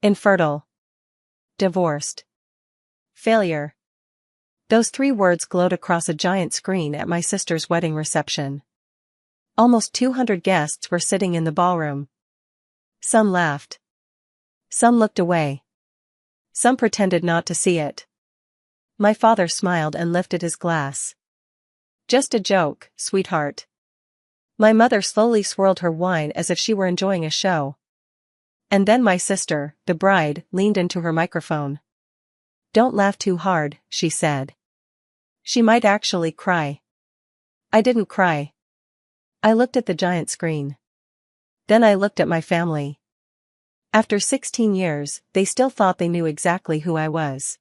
Infertile. Divorced. Failure. Those 3 words glowed across a giant screen at my sister's wedding reception. Almost 200 guests were sitting in the ballroom. Some laughed. Some looked away. Some pretended not to see it. My father smiled and lifted his glass. Just a joke, sweetheart. My mother slowly swirled her wine as if she were enjoying a show. And then my sister, the bride, leaned into her microphone. Don't laugh too hard, she said. She might actually cry. I didn't cry. I looked at the giant screen. Then I looked at my family. After 16 years, they still thought they knew exactly who I was.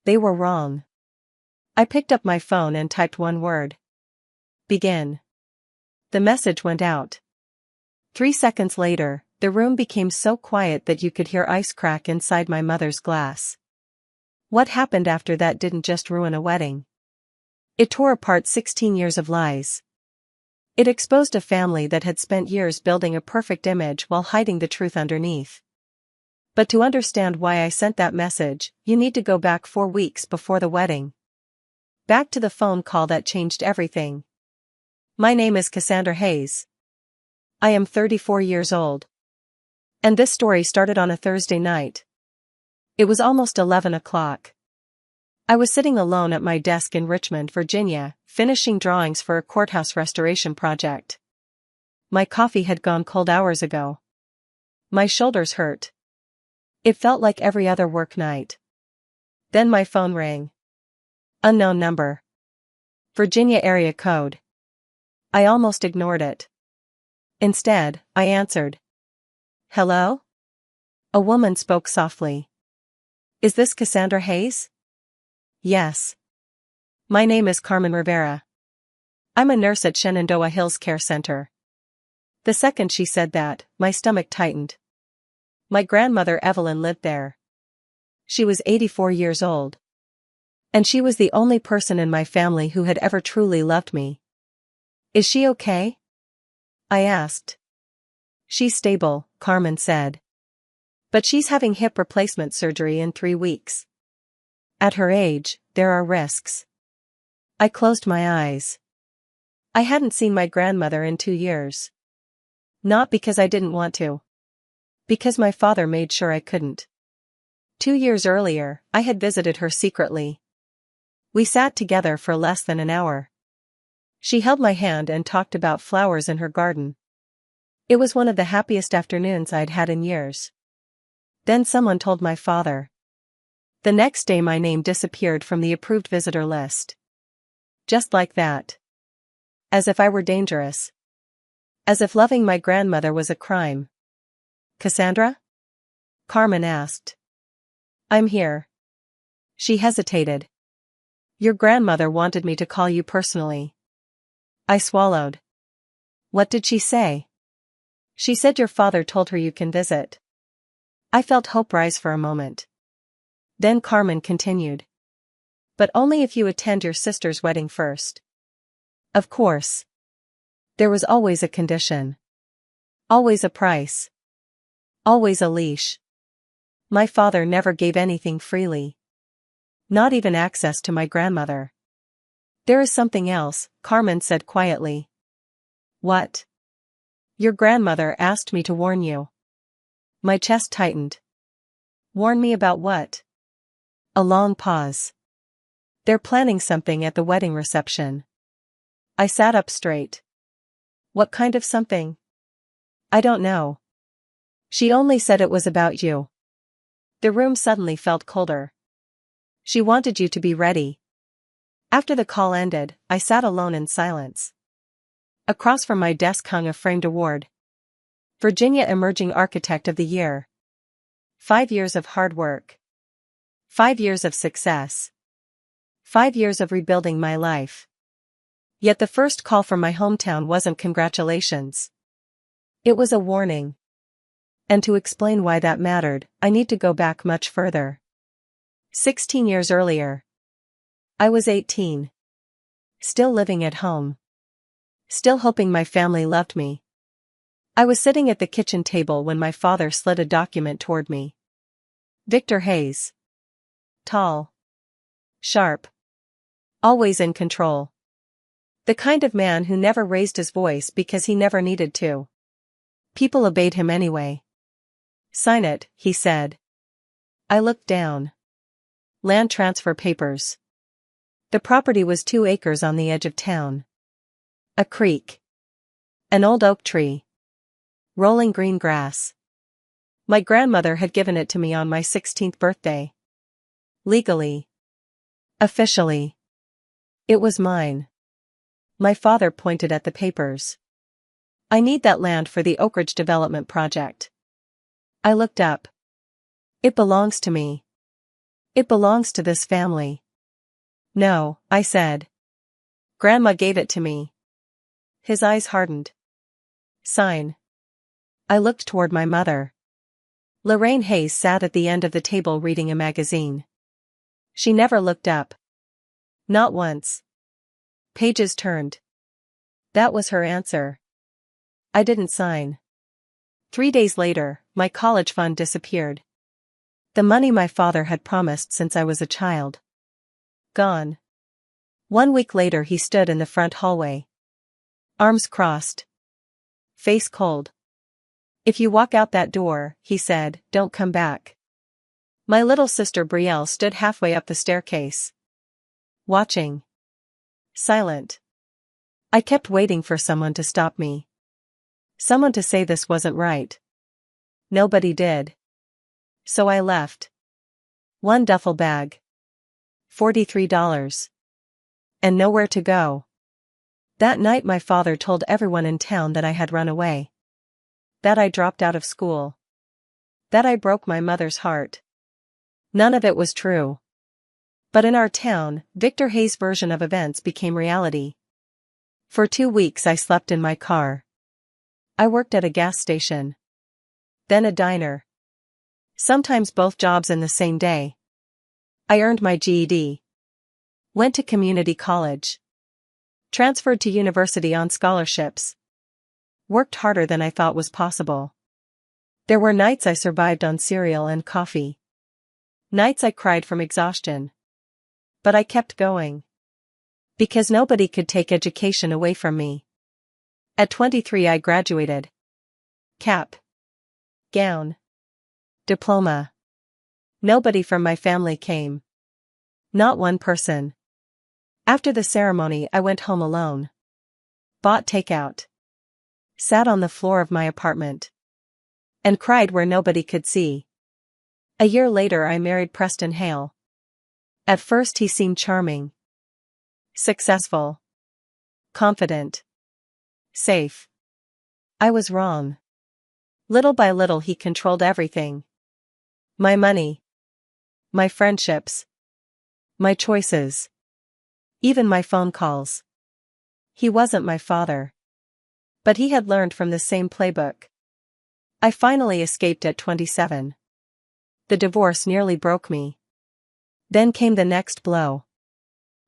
They were wrong. I picked up my phone and typed one word. Begin. The message went out. 3 seconds later, the room became so quiet that you could hear ice crack inside my mother's glass. What happened after that didn't just ruin a wedding. It tore apart 16 years of lies. It exposed a family that had spent years building a perfect image while hiding the truth underneath. But to understand why I sent that message, you need to go back 4 weeks before the wedding. Back to the phone call that changed everything. My name is Cassandra Hayes. I am 34 years old. And this story started on a Thursday night. It was almost 11 o'clock. I was sitting alone at my desk in Richmond, Virginia, finishing drawings for a courthouse restoration project. My coffee had gone cold hours ago. My shoulders hurt. It felt like every other work night. Then my phone rang. Unknown number. Virginia area code. I almost ignored it. Instead, I answered. Hello? A woman spoke softly. Is this Cassandra Hayes? Yes. My name is Carmen Rivera. I'm a nurse at Shenandoah Hills Care Center. The second she said that, my stomach tightened. My grandmother Evelyn lived there. She was 84 years old. And she was the only person in my family who had ever truly loved me. Is she okay? I asked. She's stable, Carmen said. But she's having hip replacement surgery in 3 weeks. At her age, there are risks. I closed my eyes. I hadn't seen my grandmother in 2 years. Not because I didn't want to. Because my father made sure I couldn't. 2 years earlier, I had visited her secretly. We sat together for less than an hour. She held my hand and talked about flowers in her garden. It was one of the happiest afternoons I'd had in years. Then someone told my father. The next day my name disappeared from the approved visitor list. Just like that. As if I were dangerous. As if loving my grandmother was a crime. Cassandra? Carmen asked. I'm here. She hesitated. Your grandmother wanted me to call you personally. I swallowed. What did she say? She said your father told her you can visit. I felt hope rise for a moment. Then Carmen continued. But only if you attend your sister's wedding first. Of course. There was always a condition. Always a price. Always a leash. My father never gave anything freely. Not even access to my grandmother. There is something else, Carmen said quietly. What? Your grandmother asked me to warn you. My chest tightened. Warn me about what? A long pause. They're planning something at the wedding reception. I sat up straight. What kind of something? I don't know. She only said it was about you. The room suddenly felt colder. She wanted you to be ready. After the call ended, I sat alone in silence. Across from my desk hung a framed award. Virginia Emerging Architect of the Year. 5 years of hard work. 5 years of success. 5 years of rebuilding my life. Yet the first call from my hometown wasn't congratulations. It was a warning. And to explain why that mattered, I need to go back much further. 16 years earlier. I was 18. Still living at home. Still hoping my family loved me. I was sitting at the kitchen table when my father slid a document toward me. Victor Hayes. Tall. Sharp. Always in control. The kind of man who never raised his voice because he never needed to. People obeyed him anyway. "Sign it," he said. I looked down. Land transfer papers. The property was 2 acres on the edge of town. A creek. An old oak tree. Rolling green grass. My grandmother had given it to me on my 16th birthday. Legally. Officially. It was mine. My father pointed at the papers. "I need that land for the Oak Ridge Development Project." I looked up. "It belongs to me. It belongs to this family." "No," I said. "Grandma gave it to me." His eyes hardened. "Sign." I looked toward my mother. Lorraine Hayes sat at the end of the table reading a magazine. She never looked up. Not once. Pages turned. That was her answer. I didn't sign. 3 days later, my college fund disappeared. The money my father had promised since I was a child. Gone. 1 week later he stood in the front hallway. Arms crossed. Face cold. "If you walk out that door," he said, "don't come back." My little sister Brielle stood halfway up the staircase. Watching. Silent. I kept waiting for someone to stop me. Someone to say this wasn't right. Nobody did. So I left. 1 duffel bag. $43. And nowhere to go. That night my father told everyone in town that I had run away. That I dropped out of school. That I broke my mother's heart. None of it was true. But in our town, Victor Hayes' version of events became reality. For 2 weeks I slept in my car. I worked at a gas station. Then a diner. Sometimes both jobs in the same day. I earned my GED. Went to community college. Transferred to university on scholarships. Worked harder than I thought was possible. There were nights I survived on cereal and coffee. Nights I cried from exhaustion. But I kept going. Because nobody could take education away from me. At 23 I graduated. Cap. Gown. Diploma. Nobody from my family came. Not one person. After the ceremony I went home alone. Bought takeout. Sat on the floor of my apartment. And cried where nobody could see. A year later I married Preston Hale. At first he seemed charming. Successful. Confident. Safe. I was wrong. Little by little he controlled everything. My money. My friendships. My choices. Even my phone calls. He wasn't my father. But he had learned from the same playbook. I finally escaped at 27. The divorce nearly broke me. Then came the next blow.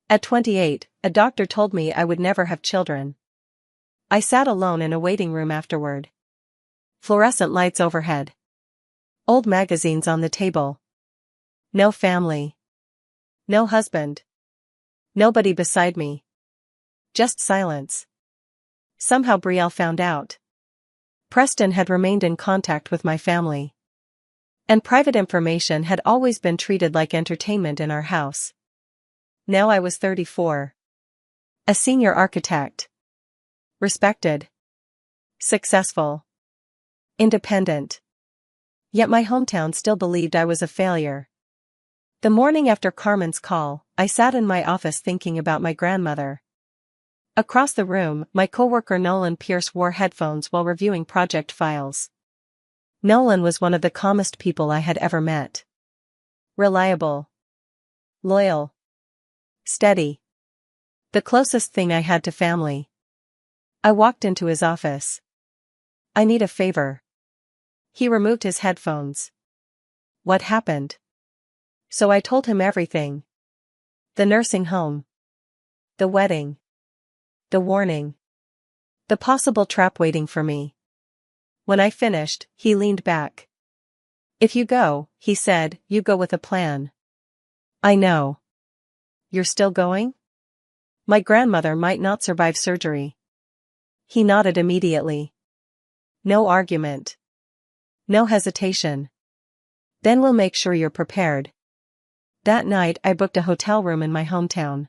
At 28, a doctor told me I would never have children. I sat alone in a waiting room afterward. Fluorescent lights overhead. Old magazines on the table. No family. No husband. Nobody beside me. Just silence. Somehow Brielle found out. Preston had remained in contact with my family. And private information had always been treated like entertainment in our house. Now I was 34. A senior architect. Respected. Successful. Independent. Yet my hometown still believed I was a failure. The morning after Carmen's call, I sat in my office thinking about my grandmother. Across the room, my coworker Nolan Pierce wore headphones while reviewing project files. Nolan was one of the calmest people I had ever met. Reliable. Loyal. Steady. The closest thing I had to family. I walked into his office. "I need a favor." He removed his headphones. "What happened?" So I told him everything. The nursing home. The wedding. The warning. The possible trap waiting for me. When I finished, he leaned back. If you go, he said, you go with a plan. I know. You're still going? My grandmother might not survive surgery. He nodded immediately. No argument. No hesitation. Then we'll make sure you're prepared. That night I booked a hotel room in my hometown.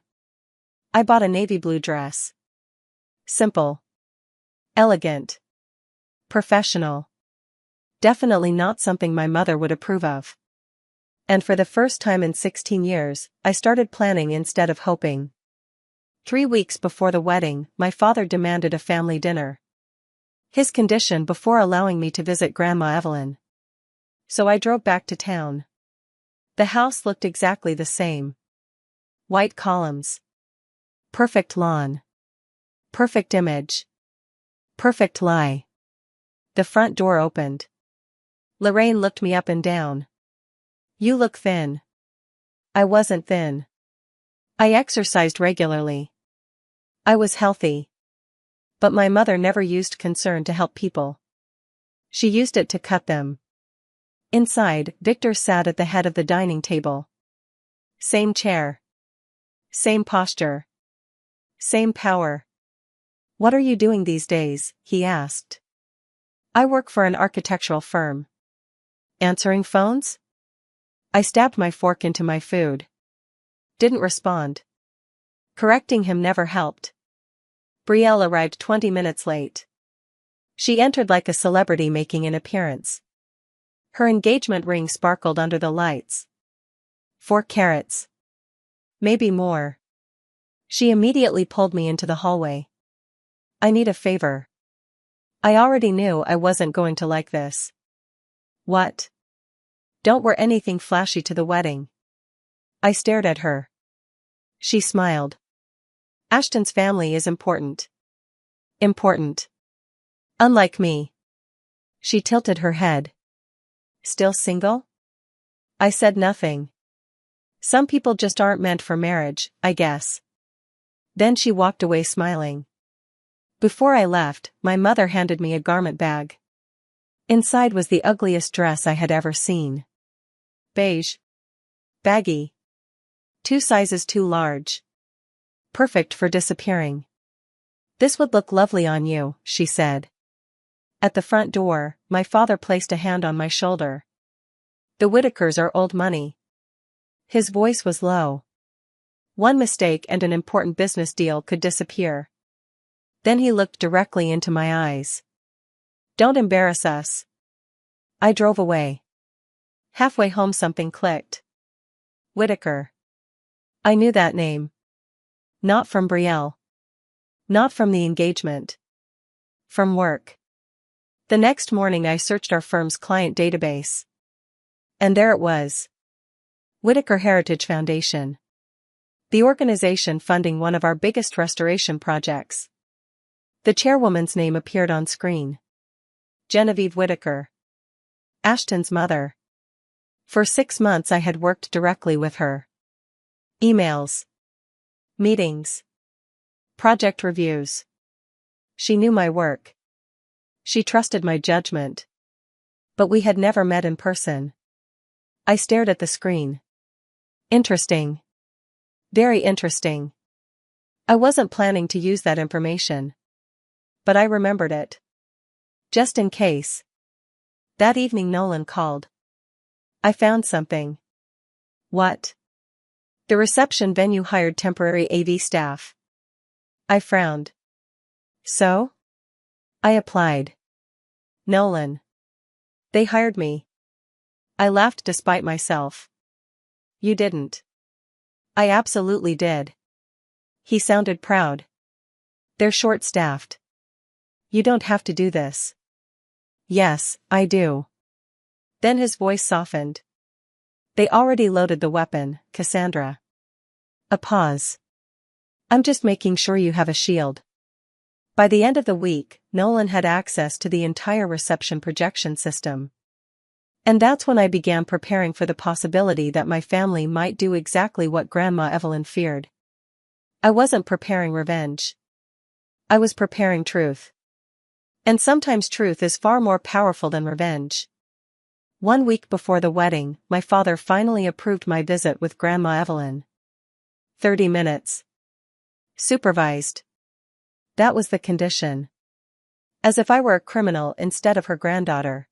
I bought a navy blue dress. Simple. Elegant. Professional. Definitely not something my mother would approve of. And for the first time in 16 years, I started planning instead of hoping. 3 weeks before the wedding, my father demanded a family dinner. His condition before allowing me to visit Grandma Evelyn. So I drove back to town. The house looked exactly the same. White columns. Perfect lawn. Perfect image. Perfect lie. The front door opened. Lorraine looked me up and down. You look thin. I wasn't thin. I exercised regularly. I was healthy. But my mother never used concern to help people. She used it to cut them. Inside, Victor sat at the head of the dining table. Same chair. Same posture. Same power. What are you doing these days? He asked. I work for an architectural firm. Answering phones? I stabbed my fork into my food. Didn't respond. Correcting him never helped. Brielle arrived 20 minutes late. She entered like a celebrity making an appearance. Her engagement ring sparkled under the lights. 4 carats. Maybe more. She immediately pulled me into the hallway. I need a favor. I already knew I wasn't going to like this. What? Don't wear anything flashy to the wedding. I stared at her. She smiled. Ashton's family is important. Important. Unlike me. She tilted her head. Still single? I said nothing. Some people just aren't meant for marriage, I guess. Then she walked away smiling. Before I left, my mother handed me a garment bag. Inside was the ugliest dress I had ever seen. Beige. Baggy. 2 sizes too large. Perfect for disappearing. This would look lovely on you, she said. At the front door, my father placed a hand on my shoulder. The Whitakers are old money. His voice was low. One mistake and an important business deal could disappear. Then he looked directly into my eyes. Don't embarrass us. I drove away. Halfway home something clicked. Whitaker. I knew that name. Not from Brielle. Not from the engagement. From work. The next morning I searched our firm's client database. And there it was. Whitaker Heritage Foundation. The organization funding one of our biggest restoration projects. The chairwoman's name appeared on screen. Genevieve Whitaker. Ashton's mother. For 6 months I had worked directly with her. Emails. Meetings. Project reviews. She knew my work. She trusted my judgment. But we had never met in person. I stared at the screen. Interesting. Very interesting. I wasn't planning to use that information. But I remembered it. Just in case. That evening Nolan called. I found something. What? The reception venue hired temporary AV staff. I frowned. So? I applied. Nolan. They hired me. I laughed despite myself. You didn't. I absolutely did. He sounded proud. They're short-staffed. You don't have to do this. Yes, I do. Then his voice softened. They already loaded the weapon, Cassandra. A pause. I'm just making sure you have a shield. By the end of the week, Nolan had access to the entire reception projection system. And that's when I began preparing for the possibility that my family might do exactly what Grandma Evelyn feared. I wasn't preparing revenge. I was preparing truth. And sometimes truth is far more powerful than revenge. 1 week before the wedding, my father finally approved my visit with Grandma Evelyn. 30 minutes. Supervised. That was the condition. As if I were a criminal instead of her granddaughter.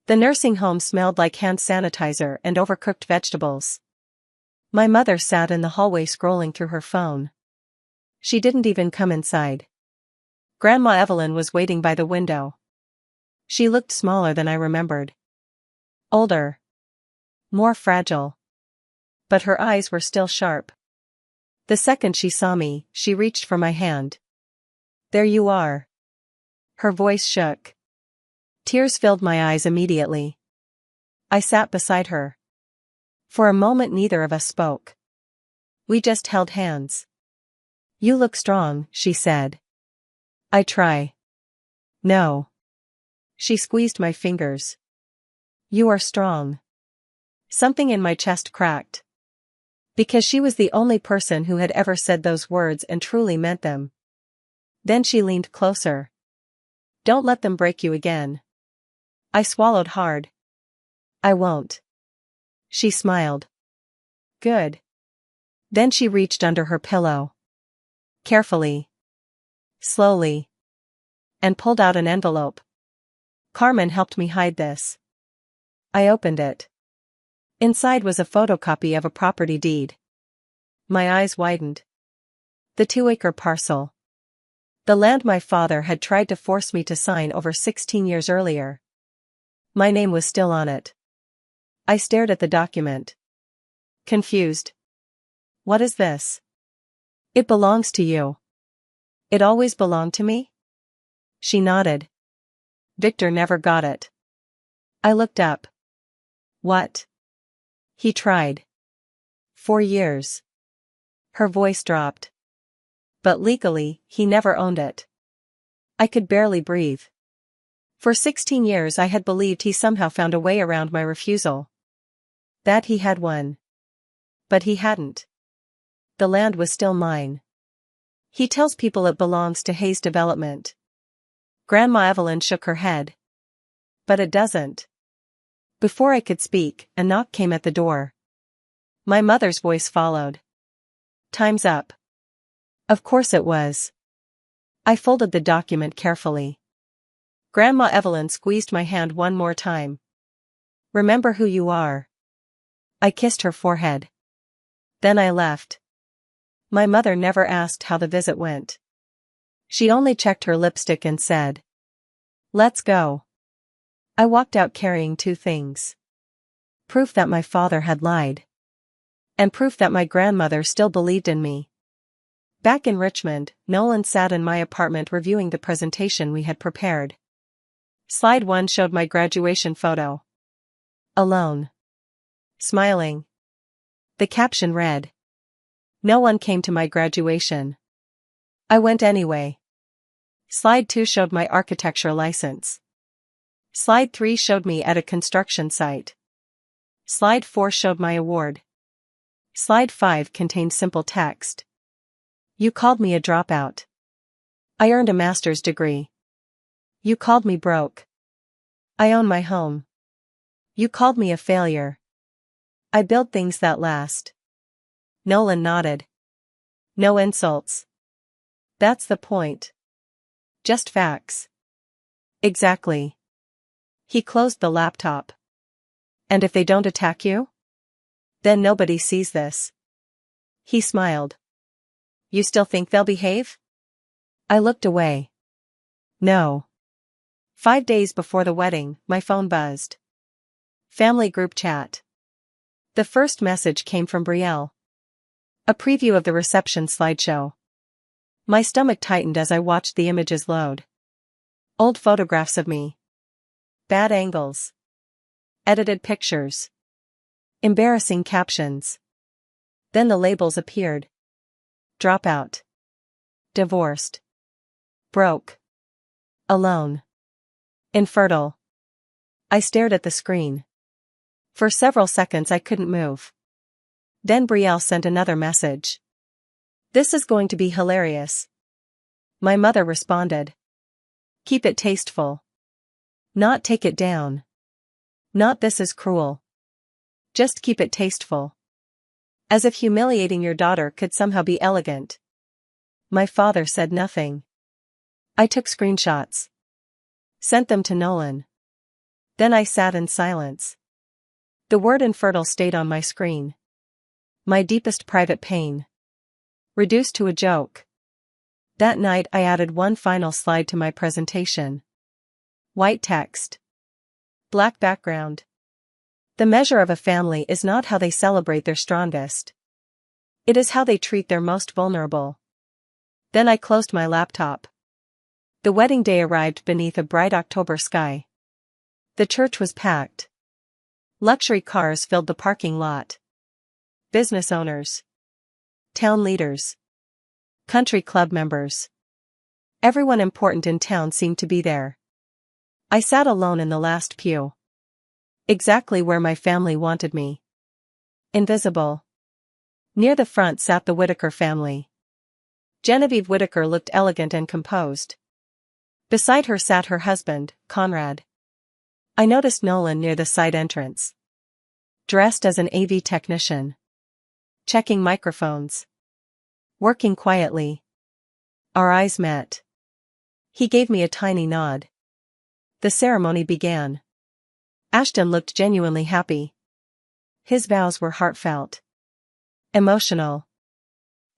The nursing home smelled like hand sanitizer and overcooked vegetables. My mother sat in the hallway scrolling through her phone. She didn't even come inside. Grandma Evelyn was waiting by the window. She looked smaller than I remembered. Older. More fragile. But her eyes were still sharp. The second she saw me, she reached for my hand. There you are. Her voice shook. Tears filled my eyes immediately. I sat beside her. For a moment neither of us spoke. We just held hands. You look strong, she said. I try. No. She squeezed my fingers. You are strong. Something in my chest cracked. Because she was the only person who had ever said those words and truly meant them. Then she leaned closer. Don't let them break you again. I swallowed hard. I won't. She smiled. Good. Then she reached under her pillow. Carefully. Slowly. And pulled out an envelope. Carmen helped me hide this. I opened it. Inside was a photocopy of a property deed. My eyes widened. The 2-acre parcel. The land my father had tried to force me to sign over 16 years earlier. My name was still on it. I stared at the document. Confused. What is this? It belongs to you. It always belonged to me? She nodded. Victor never got it. I looked up. What? He tried. 4 years. Her voice dropped. But legally, he never owned it. I could barely breathe. For 16 years I had believed he somehow found a way around my refusal. That he had won. But he hadn't. The land was still mine. He tells people it belongs to Hayes Development. Grandma Evelyn shook her head. But it doesn't. Before I could speak, a knock came at the door. My mother's voice followed. Time's up. Of course it was. I folded the document carefully. Grandma Evelyn squeezed my hand one more time. Remember who you are. I kissed her forehead. Then I left. My mother never asked how the visit went. She only checked her lipstick and said, "Let's go." I walked out carrying 2 things. Proof that my father had lied. And proof that my grandmother still believed in me. Back in Richmond, Nolan sat in my apartment reviewing the presentation we had prepared. Slide 1 showed my graduation photo. Alone. Smiling. The caption read, "No one came to my graduation. I went anyway." Slide 2 showed my architecture license. Slide 3 showed me at a construction site. Slide 4 showed my award. Slide 5 contained simple text. You called me a dropout. I earned a master's degree. You called me broke. I own my home. You called me a failure. I build things that last. Nolan nodded. No insults. That's the point. Just facts. Exactly. He closed the laptop. And if they don't attack you? Then nobody sees this. He smiled. You still think they'll behave? I looked away. No. 5 days before the wedding, my phone buzzed. Family group chat. The first message came from Brielle. A preview of the reception slideshow. My stomach tightened as I watched the images load. Old photographs of me. Bad angles. Edited pictures. Embarrassing captions. Then the labels appeared. Dropout. Divorced. Broke. Alone. Infertile. I stared at the screen. For several seconds I couldn't move. Then Brielle sent another message. This is going to be hilarious. My mother responded. Keep it tasteful. Not take it down. Not this is cruel. Just keep it tasteful. As if humiliating your daughter could somehow be elegant. My father said nothing. I took screenshots. Sent them to Nolan. Then I sat in silence. The word infertile stayed on my screen. My deepest private pain. Reduced to a joke. That night I added one final slide to my presentation. White text. Black background. The measure of a family is not how they celebrate their strongest. It is how they treat their most vulnerable. Then I closed my laptop. The wedding day arrived beneath a bright October sky. The church was packed. Luxury cars filled the parking lot. Business owners. Town leaders. Country club members. Everyone important in town seemed to be there. I sat alone in the last pew. Exactly where my family wanted me. Invisible. Near the front sat the Whittaker family. Genevieve Whittaker looked elegant and composed. Beside her sat her husband, Conrad. I noticed Nolan near the side entrance. Dressed as an AV technician. Checking microphones. Working quietly. Our eyes met. He gave me a tiny nod. The ceremony began. Ashton looked genuinely happy. His vows were heartfelt. Emotional.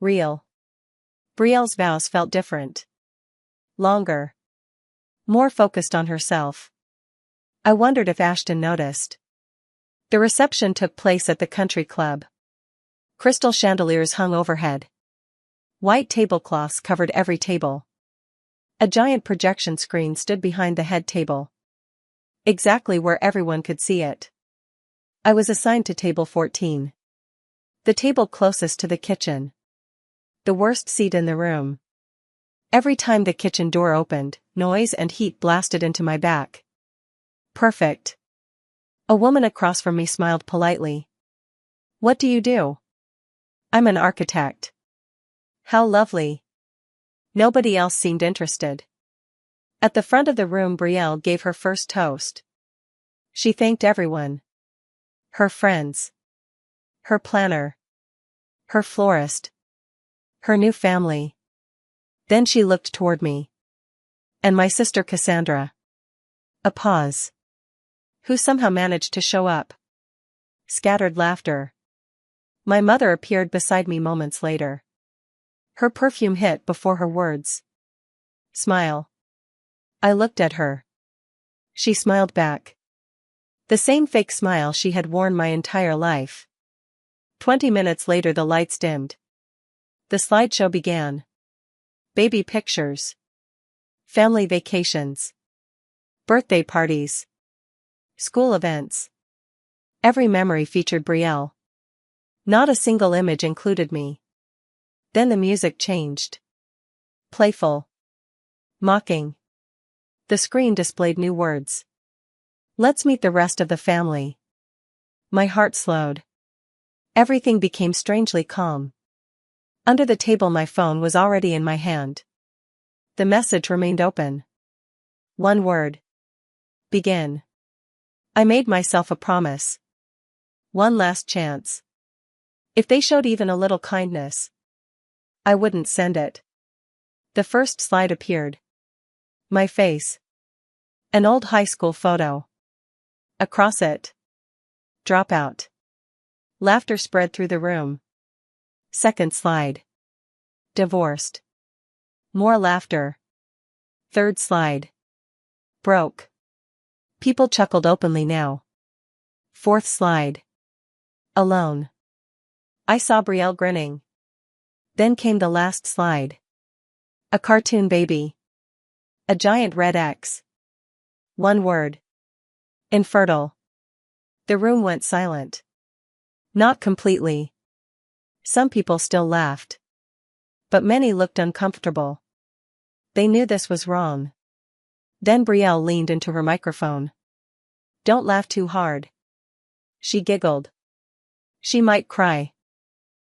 Real. Brielle's vows felt different. Longer. More focused on herself. I wondered if Ashton noticed. The reception took place at the country club. Crystal chandeliers hung overhead. White tablecloths covered every table. A giant projection screen stood behind the head table. Exactly where everyone could see it. I was assigned to table 14. The table closest to the kitchen. The worst seat in the room. Every time the kitchen door opened, noise and heat blasted into my back. Perfect. A woman across from me smiled politely. What do you do? I'm an architect. How lovely. Nobody else seemed interested. At the front of the room, Brielle gave her first toast. She thanked everyone. Her friends. Her planner. Her florist. Her new family. Then she looked toward me. And my sister Cassandra. A pause. Who somehow managed to show up. Scattered laughter. My mother appeared beside me moments later. Her perfume hit before her words. Smile. I looked at her. She smiled back. The same fake smile she had worn my entire life. 20 minutes later the lights dimmed. The slideshow began. Baby pictures. Family vacations. Birthday parties. School events. Every memory featured Brielle. Not a single image included me. Then the music changed. Playful. Mocking. The screen displayed new words. Let's meet the rest of the family. My heart slowed. Everything became strangely calm. Under the table my phone was already in my hand. The message remained open. One word. Begin. I made myself a promise. One last chance. If they showed even a little kindness, I wouldn't send it. The first slide appeared. My face. An old high school photo. Across it. Dropout. Laughter spread through the room. Second slide. Divorced. More laughter. Third slide. Broke. People chuckled openly now. Fourth slide. Alone. I saw Brielle grinning. Then came the last slide. A cartoon baby. A giant red X. One word. Infertile. The room went silent. Not completely. Some people still laughed. But many looked uncomfortable. They knew this was wrong. Then Brielle leaned into her microphone. Don't laugh too hard. She giggled. She might cry.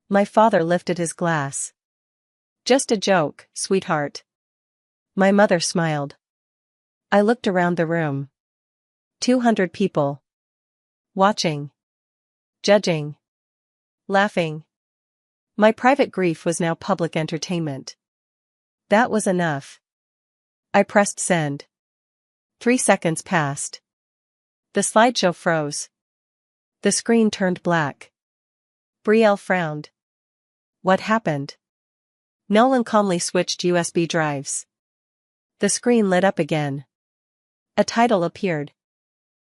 My father lifted his glass. Just a joke, sweetheart. My mother smiled. I looked around the room. 200 people. Watching. Judging. Laughing. My private grief was now public entertainment. That was enough. I pressed send. 3 seconds passed. The slideshow froze. The screen turned black. Brielle frowned. What happened? Nolan calmly switched USB drives. The screen lit up again. A title appeared.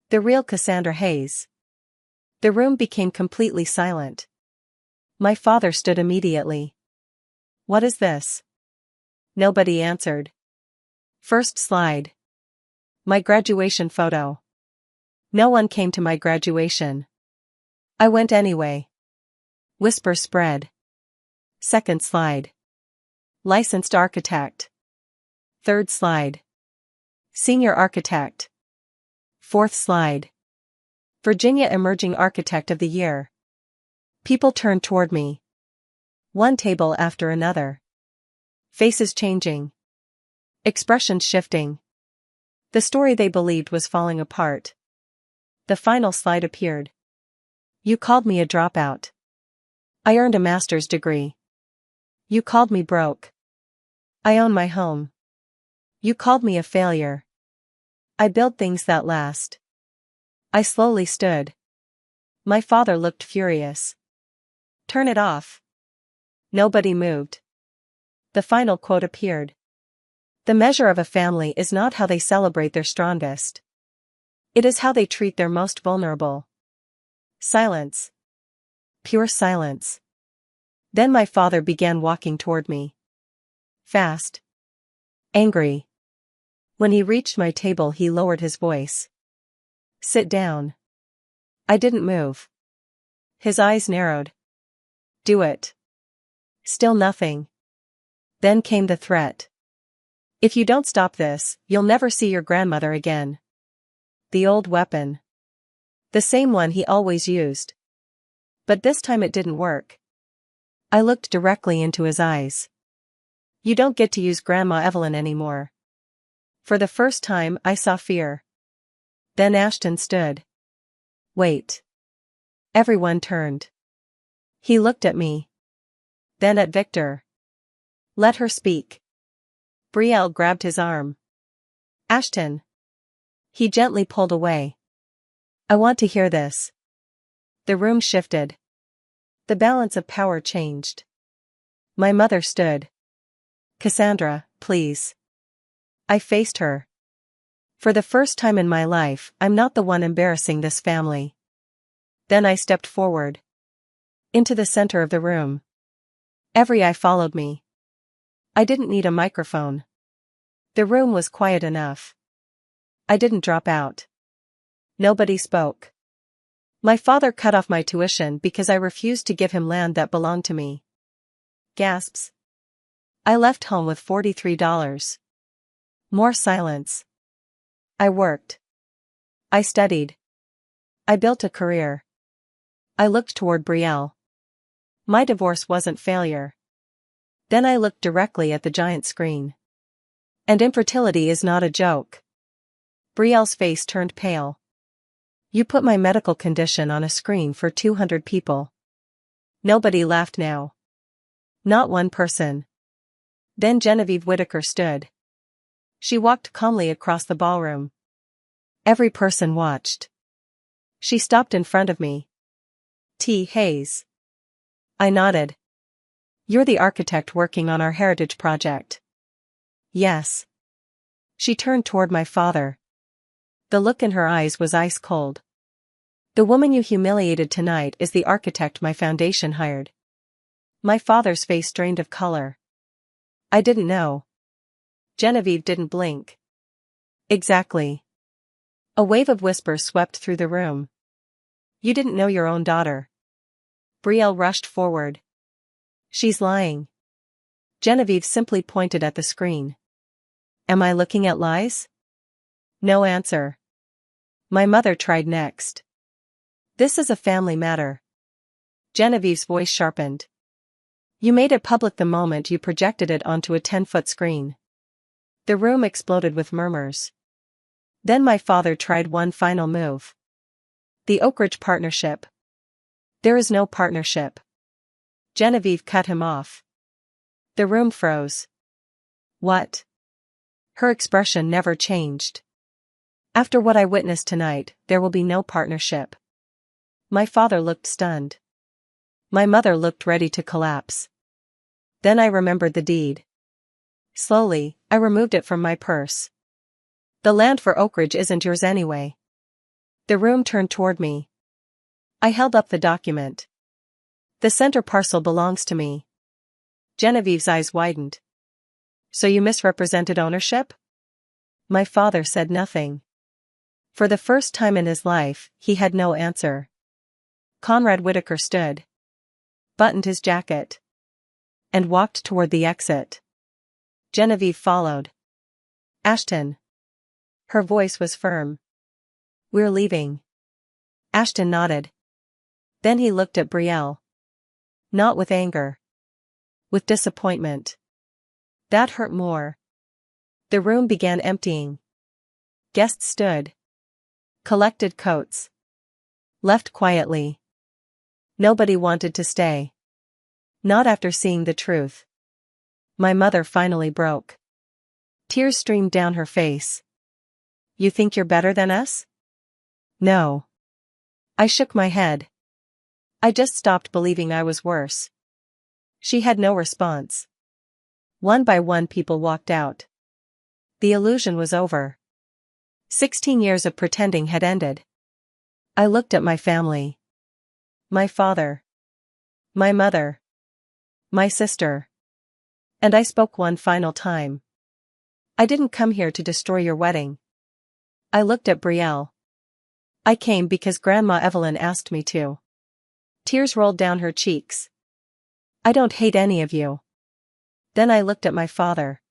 The Real Cassandra Hayes. The room became completely silent. My father stood immediately. What is this? Nobody answered. First slide. My graduation photo. No one came to my graduation. I went anyway. Whisper spread. Second slide. Licensed architect. Third slide. Senior architect. Fourth slide. Virginia Emerging Architect of the Year. People turned toward me. One table after another. Faces changing. Expressions shifting. The story they believed was falling apart. The final slide appeared. You called me a dropout. I earned a master's degree. You called me broke. I own my home. You called me a failure. I build things that last. I slowly stood. My father looked furious. Turn it off. Nobody moved. The final quote appeared. The measure of a family is not how they celebrate their strongest. It is how they treat their most vulnerable. Silence. Pure silence. Then my father began walking toward me. Fast. Angry. When he reached my table, he lowered his voice. Sit down. I didn't move. His eyes narrowed. Do it. Still nothing. Then came the threat. If you don't stop this, you'll never see your grandmother again. The old weapon. The same one he always used. But this time it didn't work. I looked directly into his eyes. You don't get to use Grandma Evelyn anymore. For the first time, I saw fear. Then Ashton stood. Wait. Everyone turned. He looked at me. Then at Victor. Let her speak. Brielle grabbed his arm. Ashton. He gently pulled away. I want to hear this. The room shifted. The balance of power changed. My mother stood. Cassandra, please. I faced her. For the first time in my life, I'm not the one embarrassing this family. Then I stepped forward. Into the center of the room. Every eye followed me. I didn't need a microphone. The room was quiet enough. I didn't drop out. Nobody spoke. My father cut off my tuition because I refused to give him land that belonged to me. Gasps. I left home with $43. More silence. I worked. I studied. I built a career. I looked toward Brielle. My divorce wasn't failure. Then I looked directly at the giant screen. And infertility is not a joke. Brielle's face turned pale. You put my medical condition on a screen for 200 people. Nobody laughed now. Not one person. Then Genevieve Whitaker stood. She walked calmly across the ballroom. Every person watched. She stopped in front of me. T. Hayes. I nodded. You're the architect working on our heritage project. Yes. She turned toward my father. The look in her eyes was ice cold. The woman you humiliated tonight is the architect my foundation hired. My father's face drained of color. I didn't know. Genevieve didn't blink. Exactly. A wave of whispers swept through the room. You didn't know your own daughter. Brielle rushed forward. She's lying. Genevieve simply pointed at the screen. Am I looking at lies? No answer. My mother tried next. This is a family matter. Genevieve's voice sharpened. You made it public the moment you projected it onto a 10-foot screen. The room exploded with murmurs. Then my father tried one final move. The Oak Ridge Partnership. There is no partnership. Genevieve cut him off. The room froze. What? Her expression never changed. After what I witnessed tonight, there will be no partnership. My father looked stunned. My mother looked ready to collapse. Then I remembered the deed. Slowly, I removed it from my purse. The land for Oak Ridge isn't yours anyway. The room turned toward me. I held up the document. The center parcel belongs to me. Genevieve's eyes widened. So you misrepresented ownership? My father said nothing. For the first time in his life, he had no answer. Conrad Whitaker stood, buttoned his jacket, and walked toward the exit. Genevieve followed. Ashton. Her voice was firm. We're leaving. Ashton nodded. Then he looked at Brielle. Not with anger. With disappointment. That hurt more. The room began emptying. Guests stood. Collected coats. Left quietly. Nobody wanted to stay. Not after seeing the truth. My mother finally broke. Tears streamed down her face. You think you're better than us? No. I shook my head. I just stopped believing I was worse. She had no response. One by one people walked out. The illusion was over. 16 years of pretending had ended. I looked at my family. My father. My mother. My sister. And I spoke one final time. I didn't come here to destroy your wedding. I looked at Brielle. I came because Grandma Evelyn asked me to. Tears rolled down her cheeks. I don't hate any of you. Then I looked at my father.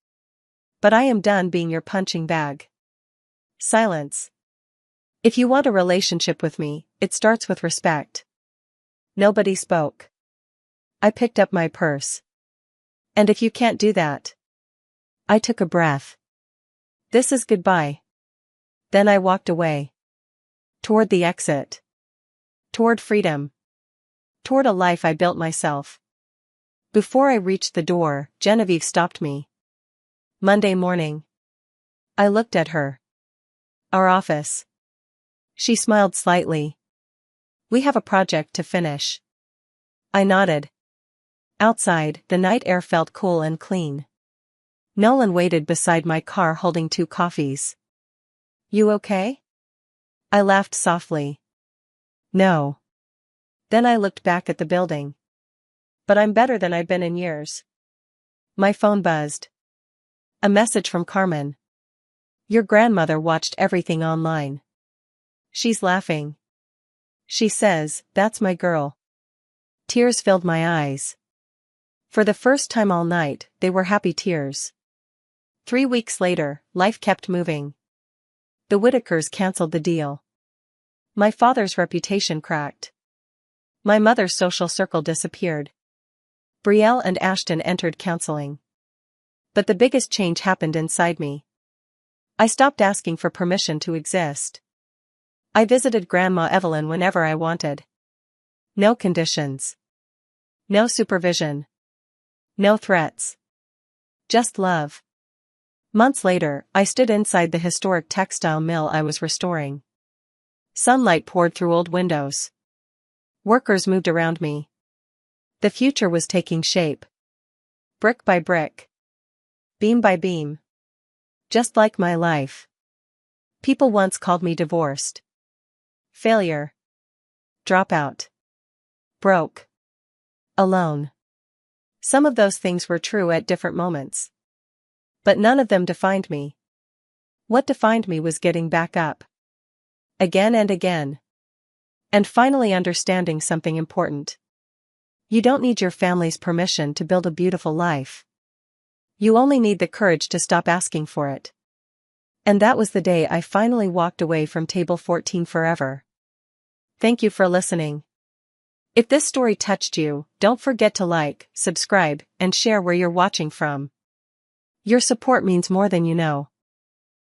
But I am done being your punching bag. Silence. If you want a relationship with me, it starts with respect. Nobody spoke. I picked up my purse. And if you can't do that. I took a breath. This is goodbye. Then I walked away. Toward the exit. Toward freedom. Toward a life I built myself. Before I reached the door, Genevieve stopped me. Monday morning. I looked at her. Our office. She smiled slightly. We have a project to finish. I nodded. Outside, the night air felt cool and clean. Nolan waited beside my car holding 2 coffees. You okay? I laughed softly. No. Then I looked back at the building. But I'm better than I've been in years. My phone buzzed. A message from Carmen. Your grandmother watched everything online. She's laughing. She says, that's my girl. Tears filled my eyes. For the first time all night, they were happy tears. 3 weeks later, life kept moving. The Whitakers canceled the deal. My father's reputation cracked. My mother's social circle disappeared. Brielle and Ashton entered counseling. But the biggest change happened inside me. I stopped asking for permission to exist. I visited Grandma Evelyn whenever I wanted. No conditions. No supervision. No threats. Just love. Months later, I stood inside the historic textile mill I was restoring. Sunlight poured through old windows. Workers moved around me. The future was taking shape. Brick by brick. Beam by beam. Just like my life. People once called me divorced. Failure. Dropout. Broke. Alone. Some of those things were true at different moments. But none of them defined me. What defined me was getting back up. Again and again. And finally understanding something important. You don't need your family's permission to build a beautiful life. You only need the courage to stop asking for it. And that was the day I finally walked away from Table 14 forever. Thank you for listening. If this story touched you, don't forget to like, subscribe, and share where you're watching from. Your support means more than you know.